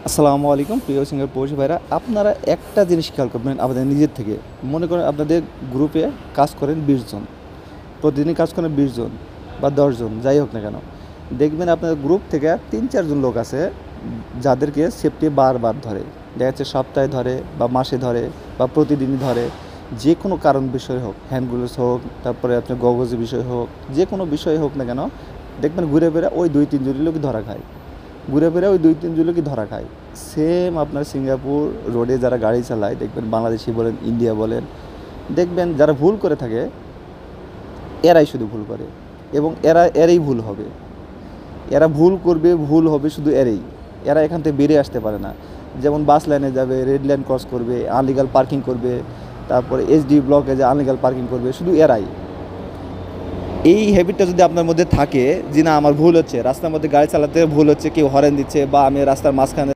আসসালামু আলাইকুম প্রিয় সিঙ্গার পড়শি ভাইরা, আপনারা একটা জিনিস খেয়াল করবেন আপনাদের নিজের থেকে। মনে করেন আপনাদের গ্রুপে কাজ করেন 20 জন, প্রতিদিনই কাজ করেন 20 জন বা 10 জন, যাই হোক না কেন। দেখবেন আপনাদের গ্রুপ থেকে 3-4 জন লোক আছে যাদেরকে সেফটি বারবার ধরে। দেখা যাচ্ছে সপ্তাহে ধরে বা মাসে ধরে বা প্রতিদিনই ধরে। যে কোনো কারণ বিষয় হোক, হ্যান্ড গ্লোভস হোক, তারপরে আপনার গগজের বিষয় হোক, যে কোনো বিষয় হোক না কেন, দেখবেন ঘুরে ফিরে ওই 2-3 জনই লোকই ধরা খায়। ঘুরে ফিরে ওই 2-3 জন লোকই ধরা খায়। সেম আপনার সিঙ্গাপুর রোডে যারা গাড়ি চালায়, দেখবেন বাংলাদেশি বলেন, ইন্ডিয়া বলেন, দেখবেন যারা ভুল করে থাকে এরাই শুধু ভুল করে এবং এরাই ভুল হবে। এরা ভুল করবে, ভুল হবে শুধু এরাই। এরা এখান থেকে বেরিয়ে আসতে পারে না। যেমন বাস লাইনে যাবে, রেড লাইন ক্রস করবে, আনলিগাল পার্কিং করবে, তারপরে এসডি ব্লকে যে আনলিগাল পার্কিং করবে, শুধু এরাই। এই হ্যাবিটটা যদি আপনার মধ্যে থাকে যে না আমার ভুল হচ্ছে, রাস্তার মধ্যে গাড়ি চালাতে ভুল হচ্ছে, কেউ হরেন দিচ্ছে বা আমি রাস্তার মাঝখানে